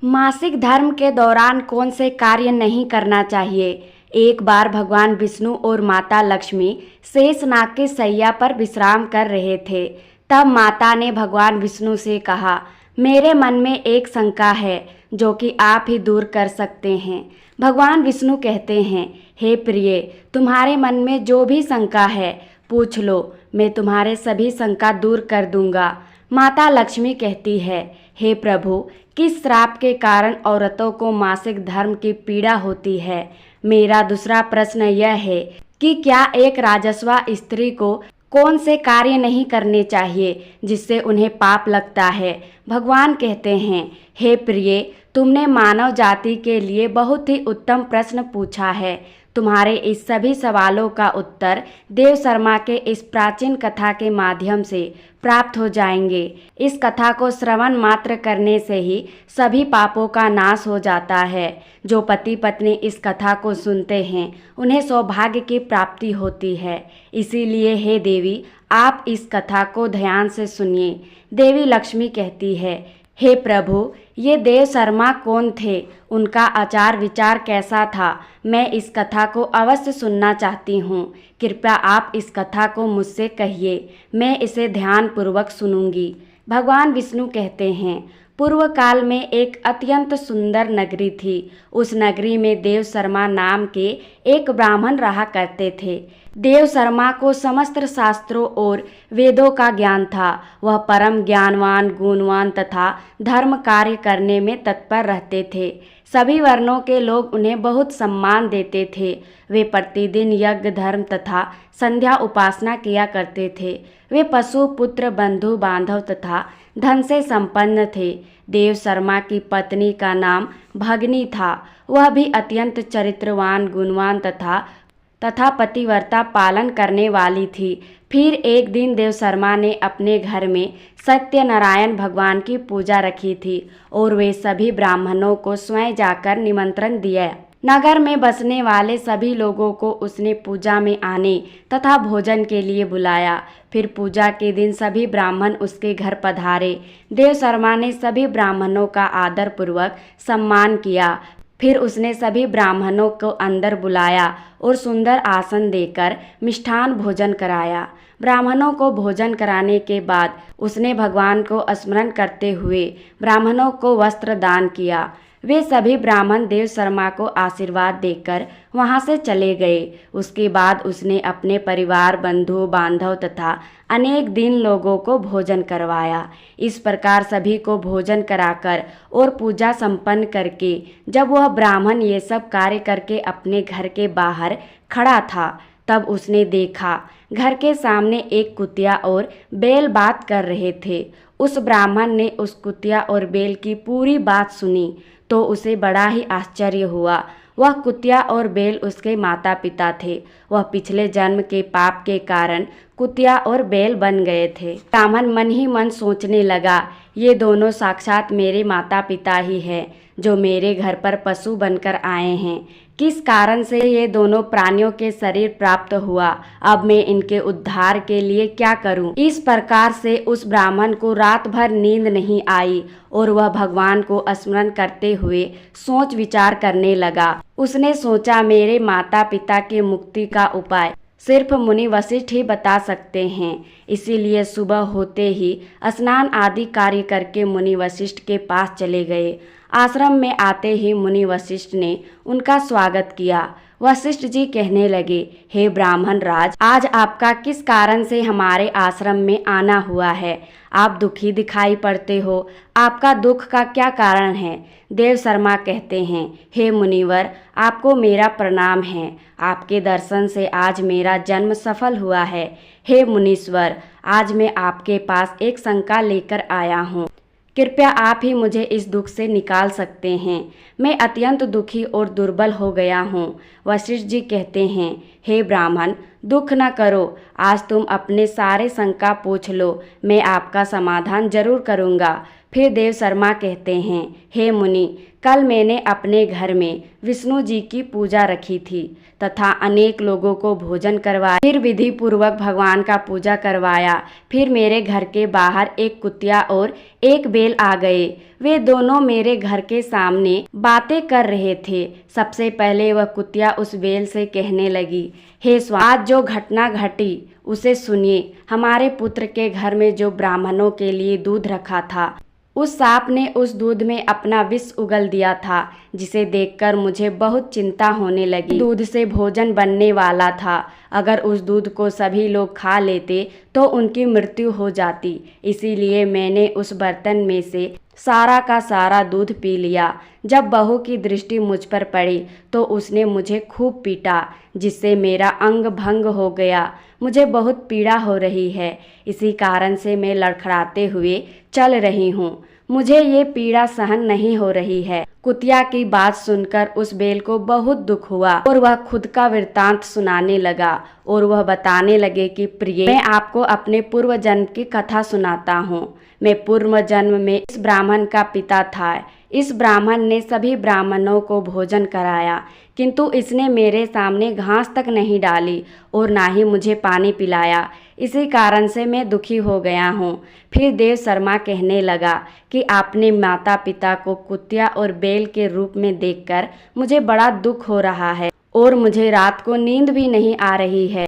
मासिक धर्म के दौरान कौन से कार्य नहीं करना चाहिए। एक बार भगवान विष्णु और माता लक्ष्मी शेषनाग के शैया पर विश्राम कर रहे थे। तब माता ने भगवान विष्णु से कहा, मेरे मन में एक शंका है जो कि आप ही दूर कर सकते हैं। भगवान विष्णु कहते हैं, हे प्रिय, तुम्हारे मन में जो भी शंका है पूछ लो, मैं तुम्हारे सभी शंका दूर कर दूंगा। माता लक्ष्मी कहती है, हे प्रभु, किस श्राप के कारण औरतों को मासिक धर्म की पीड़ा होती है। मेरा दूसरा प्रश्न यह है कि क्या एक राजस्वा स्त्री को कौन से कार्य नहीं करने चाहिए जिससे उन्हें पाप लगता है। भगवान कहते हैं, हे प्रिय, तुमने मानव जाति के लिए बहुत ही उत्तम प्रश्न पूछा है। तुम्हारे इस सभी सवालों का उत्तर देव शर्मा के इस प्राचीन कथा के माध्यम से प्राप्त हो जाएंगे। इस कथा को श्रवण मात्र करने से ही सभी पापों का नाश हो जाता है। जो पति पत्नी इस कथा को सुनते हैं उन्हें सौभाग्य की प्राप्ति होती है। इसीलिए हे देवी, आप इस कथा को ध्यान से सुनिए। देवी लक्ष्मी कहती है, हे प्रभु, ये देव शर्मा कौन थे, उनका आचार विचार कैसा था, मैं इस कथा को अवश्य सुनना चाहती हूँ। कृपया आप इस कथा को मुझसे कहिए, मैं इसे ध्यानपूर्वक सुनूंगी। भगवान विष्णु कहते हैं, पूर्व काल में एक अत्यंत सुंदर नगरी थी। उस नगरी में देव शर्मा नाम के एक ब्राह्मण रहा करते थे। देव शर्मा को समस्त शास्त्रों और वेदों का ज्ञान था। वह परम ज्ञानवान, गुणवान तथा धर्म कार्य करने में तत्पर रहते थे। सभी वर्णों के लोग उन्हें बहुत सम्मान देते थे। वे प्रतिदिन यज्ञ, धर्म तथा संध्या उपासना किया करते थे। वे पशु, पुत्र, बंधु बांधव तथा धन से संपन्न थे। देव शर्मा की पत्नी का नाम भगनी था। वह भी अत्यंत चरित्रवान, गुणवान तथा पतिव्रता पालन करने वाली थी। फिर एक दिन देव शर्मा ने अपने घर में सत्यनारायण भगवान की पूजा रखी थी और वे सभी ब्राह्मणों को स्वयं जाकर निमंत्रण दिया। नगर में बसने वाले सभी लोगों को उसने पूजा में आने तथा भोजन के लिए बुलाया। फिर पूजा के दिन सभी ब्राह्मण उसके घर पधारे। देव शर्मा ने सभी ब्राह्मणों का आदर पूर्वक सम्मान किया। फिर उसने सभी ब्राह्मणों को अंदर बुलाया और सुंदर आसन देकर मिष्ठान भोजन कराया। ब्राह्मणों को भोजन कराने के बाद उसने भगवान को स्मरण करते हुए ब्राह्मणों को वस्त्र दान किया। वे सभी ब्राह्मण देव शर्मा को आशीर्वाद देकर वहां से चले गए। उसके बाद उसने अपने परिवार, बंधु बांधव तथा अनेक दिन लोगों को भोजन करवाया। इस प्रकार सभी को भोजन कराकर और पूजा संपन्न करके जब वह ब्राह्मण ये सब कार्य करके अपने घर के बाहर खड़ा था, तब उसने देखा घर के सामने एक कुतिया और बैल बात कर रहे थे। उस ब्राह्मण ने उस कुतिया और बैल की पूरी बात सुनी तो उसे बड़ा ही आश्चर्य हुआ। वह कुतिया और बैल उसके माता पिता थे। वह पिछले जन्म के पाप के कारण कुतिया और बैल बन गए थे। ब्राह्मण मन ही मन सोचने लगा, ये दोनों साक्षात मेरे माता पिता ही हैं जो मेरे घर पर पशु बनकर आए हैं। किस कारण से ये दोनों प्राणियों के शरीर प्राप्त हुआ, अब मैं इनके उद्धार के लिए क्या करूं। इस प्रकार से उस ब्राह्मण को रात भर नींद नहीं आई और वह भगवान को स्मरण करते हुए सोच विचार करने लगा। उसने सोचा, मेरे माता पिता के मुक्ति का उपाय सिर्फ मुनि वशिष्ठ ही बता सकते हैं। इसीलिए सुबह होते ही स्नान आदि कार्य करके मुनि वशिष्ठ के पास चले गए। आश्रम में आते ही मुनि वशिष्ठ ने उनका स्वागत किया। वशिष्ठ जी कहने लगे, हे ब्राह्मण राज, आज आपका किस कारण से हमारे आश्रम में आना हुआ है। आप दुखी दिखाई पड़ते हो, आपका दुख का क्या कारण है। देव शर्मा कहते हैं, हे मुनिवर, आपको मेरा प्रणाम है। आपके दर्शन से आज मेरा जन्म सफल हुआ है। हे मुनीश्वर, आज मैं आपके पास एक शंका लेकर आया हूँ। कृपया आप ही मुझे इस दुख से निकाल सकते हैं। मैं अत्यंत दुखी और दुर्बल हो गया हूँ। वशिष्ठ जी कहते हैं, हे ब्राह्मण, दुख न करो, आज तुम अपने सारे शंका पूछ लो, मैं आपका समाधान जरूर करूँगा। फिर देव शर्मा कहते हैं, हे मुनि, कल मैंने अपने घर में विष्णु जी की पूजा रखी थी तथा अनेक लोगों को भोजन करवाया, फिर विधि पूर्वक भगवान का पूजा करवाया। फिर मेरे घर के बाहर एक कुतिया और एक बैल आ गए। वे दोनों मेरे घर के सामने बातें कर रहे थे। सबसे पहले वह कुतिया उस बैल से कहने लगी, हे स्वामी, आज जो घटना घटी उसे सुनिए। हमारे पुत्र के घर में जो ब्राह्मणों के लिए दूध रखा था, उस सांप ने उस दूध में अपना विष उगल दिया था, जिसे देखकर मुझे बहुत चिंता होने लगी। दूध से भोजन बनने वाला था। अगर उस दूध को सभी लोग खा लेते तो उनकी मृत्यु हो जाती। इसीलिए मैंने उस बर्तन में से सारा का सारा दूध पी लिया। जब बहू की दृष्टि मुझ पर पड़ी तो उसने मुझे खूब पीटा, जिससे मेरा अंग भंग हो गया। मुझे बहुत पीड़ा हो रही है। इसी कारण से मैं लड़खड़ाते हुए चल रही हूँ। मुझे ये पीड़ा सहन नहीं हो रही है। कुतिया की बात सुनकर उस बैल को बहुत दुख हुआ और वह खुद का वृत्तांत सुनाने लगा और वह बताने लगे कि प्रिय, मैं आपको अपने पूर्व जन्म की कथा सुनाता हूँ। मैं पूर्व जन्म में इस ब्राह्मण का पिता था। इस ब्राह्मण ने सभी ब्राह्मणों को भोजन कराया, किंतु इसने मेरे सामने घास तक नहीं डाली और ना ही मुझे पानी पिलाया। इसी कारण से मैं दुखी हो गया हूँ। फिर देव शर्मा कहने लगा कि आपने माता पिता को कुतिया और बैल के रूप में देखकर मुझे बड़ा दुख हो रहा है और मुझे रात को नींद भी नहीं आ रही है।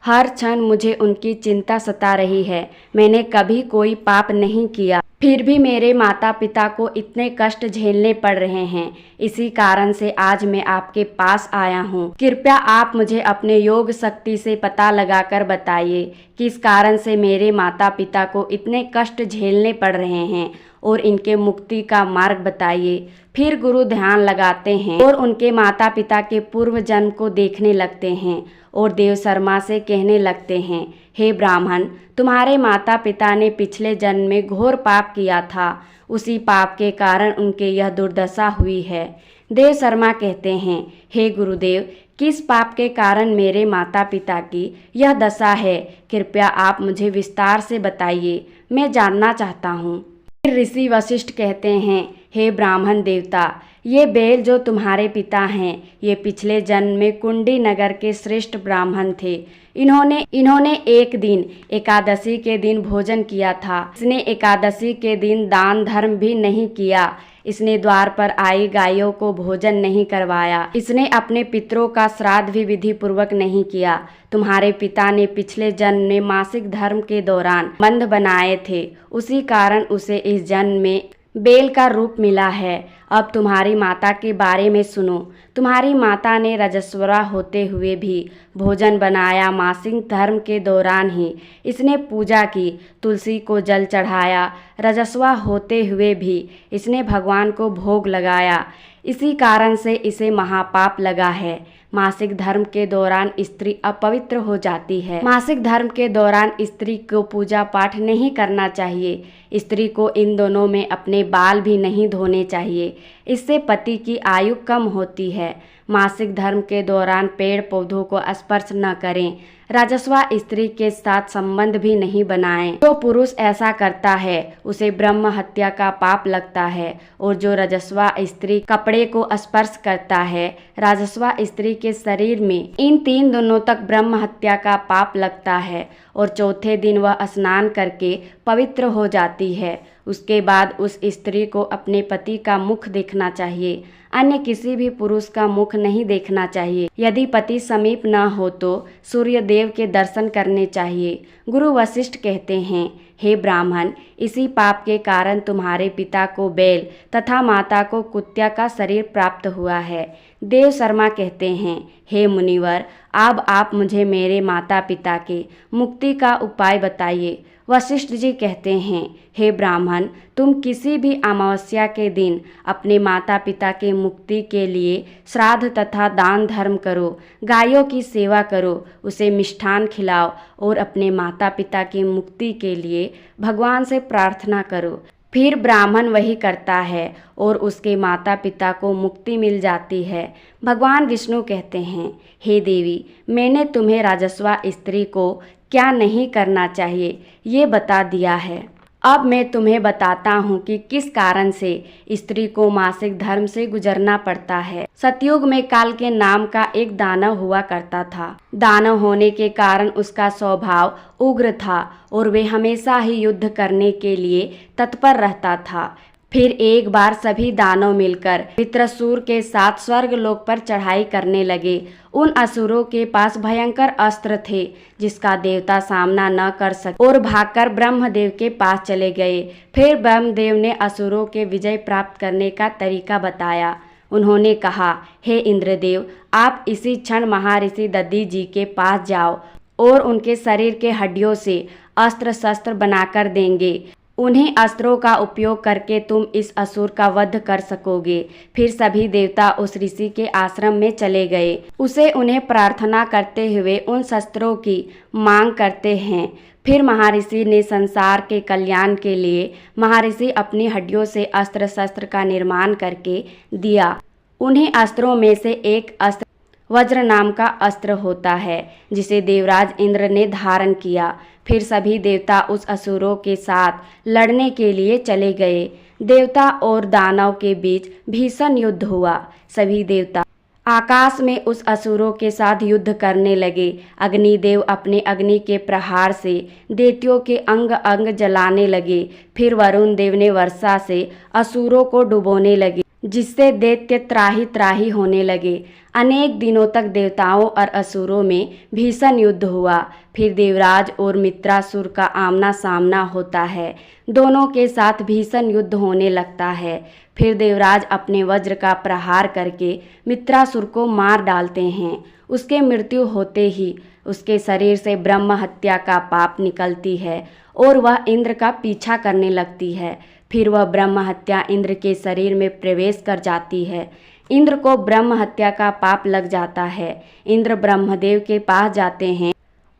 हर क्षण मुझे उनकी चिंता सता रही है। मैंने कभी कोई पाप नहीं किया, फिर भी मेरे माता पिता को इतने कष्ट झेलने पड़ रहे हैं। इसी कारण से आज मैं आपके पास आया हूँ। कृपया आप मुझे अपने योग शक्ति से पता लगाकर बताइए कि इस कारण से मेरे माता पिता को इतने कष्ट झेलने पड़ रहे हैं और इनके मुक्ति का मार्ग बताइए। फिर गुरु ध्यान लगाते हैं और उनके माता पिता के पूर्व जन्म को देखने लगते हैं और देव शर्मा से कहने लगते हैं, हे ब्राह्मण, तुम्हारे माता पिता ने पिछले जन्म में घोर पाप किया था। उसी पाप के कारण उनके यह दुर्दशा हुई है। देव शर्मा कहते हैं, हे गुरुदेव, किस पाप के कारण मेरे माता पिता की यह दशा है? कृपया आप मुझे विस्तार से बताइए, मैं जानना चाहता हूँ। फिर ऋषि वशिष्ठ कहते हैं, हे ब्राह्मण देवता, ये बैल जो तुम्हारे पिता हैं, ये पिछले जन्म में कुंडी नगर के श्रेष्ठ ब्राह्मण थे। इन्होंने एक दिन एकादशी के दिन भोजन किया था। इसने एकादशी के दिन दान धर्म भी नहीं किया। इसने द्वार पर आई गायों को भोजन नहीं करवाया। इसने अपने पितरों का श्राद्ध भी विधि पूर्वक नहीं किया। तुम्हारे पिता ने पिछले जन्म में मासिक धर्म के दौरान बंध बनाए थे, उसी कारण उसे इस जन्म में बैल का रूप मिला है। अब तुम्हारी माता के बारे में सुनो। तुम्हारी माता ने रजस्वला होते हुए भी भोजन बनाया। मासिक धर्म के दौरान ही इसने पूजा की, तुलसी को जल चढ़ाया। रजस्वा होते हुए भी इसने भगवान को भोग लगाया। इसी कारण से इसे महापाप लगा है। मासिक धर्म के दौरान स्त्री अपवित्र हो जाती है। मासिक धर्म के दौरान स्त्री को पूजा पाठ नहीं करना चाहिए। स्त्री को इन दोनों में अपने बाल भी नहीं धोने चाहिए, इससे पति की आयु कम होती है। मासिक धर्म के दौरान पेड़ पौधों को स्पर्श न करें। राजस्वा स्त्री के साथ संबंध भी नहीं बनाएं। जो पुरुष ऐसा करता है उसे ब्रह्म हत्या का पाप लगता है, और जो रजस्वा स्त्री कपड़े को स्पर्श करता है राजस्वा स्त्री के शरीर में, इन 3 दिनों तक ब्रह्म हत्या का पाप लगता है और चौथे दिन वह स्नान करके पवित्र हो जाती है। उसके बाद उस स्त्री को अपने पति का मुख देखना चाहिए, अन्य किसी भी पुरुष का मुख नहीं देखना चाहिए। यदि पति समीप न हो तो सूर्य देव के दर्शन करने चाहिए। गुरु वशिष्ठ कहते हैं, हे ब्राह्मण, इसी पाप के कारण तुम्हारे पिता को बैल तथा माता को कुत्या का शरीर प्राप्त हुआ है। देव शर्मा कहते हैं, हे मुनिवर, अब आप मुझे मेरे माता पिता के मुक्ति का उपाय बताइए। वशिष्ठ जी कहते हैं, हे ब्राह्मण, तुम किसी भी अमावस्या के दिन अपने माता पिता के मुक्ति के लिए श्राद्ध तथा दान धर्म करो, गायों की सेवा करो, उसे मिष्ठान खिलाओ और अपने माता पिता की मुक्ति के लिए भगवान से प्रार्थना करो। फिर ब्राह्मण वही करता है और उसके माता पिता को मुक्ति मिल जाती है। भगवान विष्णु कहते हैं, हे देवी, मैंने तुम्हें राजस्वा स्त्री को क्या नहीं करना चाहिए ये बता दिया है। अब मैं तुम्हें बताता हूँ कि किस कारण से स्त्री को मासिक धर्म से गुजरना पड़ता है। सतयुग में काल के नाम का एक दानव हुआ करता था। दानव होने के कारण उसका स्वभाव उग्र था और वे हमेशा ही युद्ध करने के लिए तत्पर रहता था। फिर एक बार सभी दानव मिलकर वृत्रासुर के साथ स्वर्गलोक पर चढ़ाई करने लगे। उन असुरों के पास भयंकर अस्त्र थे जिसका देवता सामना न कर सके और भागकर ब्रह्मदेव के पास चले गए। फिर ब्रह्मदेव ने असुरों के विजय प्राप्त करने का तरीका बताया। उन्होंने कहा, हे इंद्रदेव, आप इसी क्षण महर्षि दधि जी के पास जाओ और उनके शरीर के हड्डियों से अस्त्र शस्त्र बनाकर देंगे। उन्हीं अस्त्रों का उपयोग करके तुम इस असुर का वध कर सकोगे। फिर सभी देवता उस ऋषि के आश्रम में चले गए। उसे उन्हें प्रार्थना करते हुए उन शस्त्रों की मांग करते हैं। फिर महर्षि ने संसार के कल्याण के लिए महर्षि अपनी हड्डियों से अस्त्र शस्त्र का निर्माण करके दिया। उन्हीं अस्त्रों में से एक अस्त्र वज्र नाम का अस्त्र होता है जिसे देवराज इंद्र ने धारण किया। फिर सभी देवता उस असुरों के साथ लड़ने के लिए चले गए। देवता और दानव के बीच भीषण युद्ध हुआ। सभी देवता आकाश में उस असुरों के साथ युद्ध करने लगे। अग्निदेव अपने अग्नि के प्रहार से दैत्यों के अंग अंग जलाने लगे। फिर वरुण देव ने वर्षा से असुरों को डुबोने लगे जिससे दैत्य त्राही त्राही होने लगे। अनेक दिनों तक देवताओं और असुरों में भीषण युद्ध हुआ। फिर देवराज और मित्रासुर का आमना सामना होता है। दोनों के साथ भीषण युद्ध होने लगता है। फिर देवराज अपने वज्र का प्रहार करके मित्रासुर को मार डालते हैं। उसके मृत्यु होते ही उसके शरीर से ब्रह्म हत्या का पाप निकलती है और वह इंद्र का पीछा करने लगती है। फिर वह ब्रह्म हत्या इंद्र के शरीर में प्रवेश कर जाती है। इंद्र को ब्रह्म हत्या का पाप लग जाता है। इंद्र ब्रह्मदेव के पास जाते हैं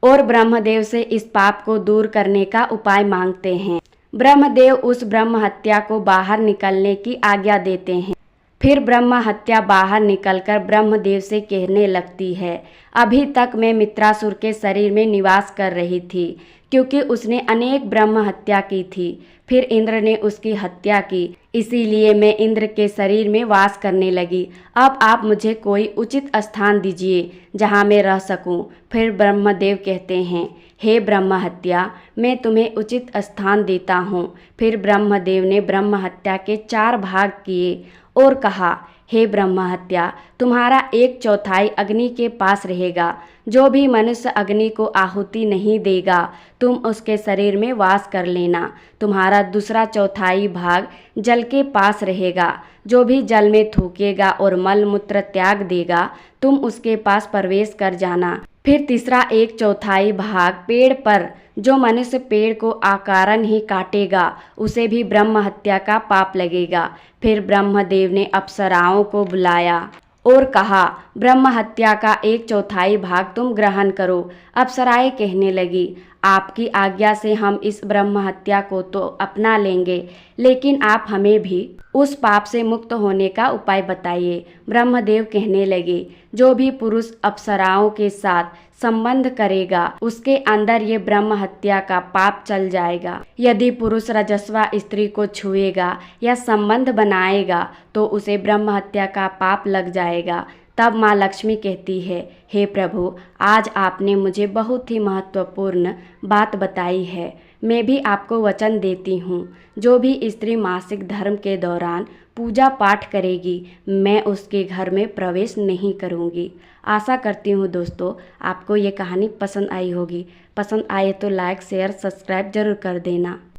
और ब्रह्मदेव से इस पाप को दूर करने का उपाय मांगते हैं। ब्रह्मदेव उस ब्रह्म हत्या को बाहर निकलने की आज्ञा देते हैं। फिर ब्रह्म हत्या बाहर निकलकर ब्रह्मदेव से कहने लगती है, अभी तक मैं मित्रासुर के शरीर में निवास कर रही थी क्योंकि उसने अनेक ब्रह्म हत्या की थी। फिर इंद्र ने उसकी हत्या की, इसीलिए मैं इंद्र के शरीर में वास करने लगी। अब आप मुझे कोई उचित स्थान दीजिए जहाँ मैं रह सकूं। फिर ब्रह्मदेव कहते हैं, हे ब्रह्म हत्या, मैं तुम्हें उचित स्थान देता हूँ। फिर ब्रह्मदेव ने ब्रह्म हत्या के 4 भाग किए और कहा, हे ब्रह्म हत्या, तुम्हारा 1/4 अग्नि के पास रहेगा। जो भी मनुष्य अग्नि को आहुति नहीं देगा तुम उसके शरीर में वास कर लेना। तुम्हारा दूसरा 1/4 भाग जल के पास रहेगा। जो भी जल में थूकेगा और मल मूत्र त्याग देगा तुम उसके पास प्रवेश कर जाना। फिर तीसरा 1/4 भाग पेड़ पर, जो मनुष्य पेड़ को आकारण ही काटेगा उसे भी ब्रह्म हत्या का पाप लगेगा। फिर ब्रह्मदेव ने अप्सराओं को बुलाया और कहा, ब्रह्म हत्या का 1/4 भाग तुम ग्रहण करो। अप्सराएं कहने लगी, आपकी आज्ञा से हम इस ब्रह्म हत्या को तो अपना लेंगे, लेकिन आप हमें भी उस पाप से मुक्त होने का उपाय बताइए। ब्रह्मदेव कहने लगे, जो भी पुरुष अप्सराओं के साथ संबंध करेगा उसके अंदर ये ब्रह्म हत्या का पाप चल जाएगा। यदि पुरुष रजस्वा स्त्री को छुएगा या संबंध बनाएगा तो उसे ब्रह्म हत्या का पाप लग जाएगा। तब माँ लक्ष्मी कहती है, हे प्रभु, आज आपने मुझे बहुत ही महत्वपूर्ण बात बताई है। मैं भी आपको वचन देती हूँ, जो भी स्त्री मासिक धर्म के दौरान पूजा पाठ करेगी मैं उसके घर में प्रवेश नहीं करूँगी। आशा करती हूँ दोस्तों आपको ये कहानी पसंद आई होगी। पसंद आए तो लाइक शेयर सब्सक्राइब जरूर कर देना।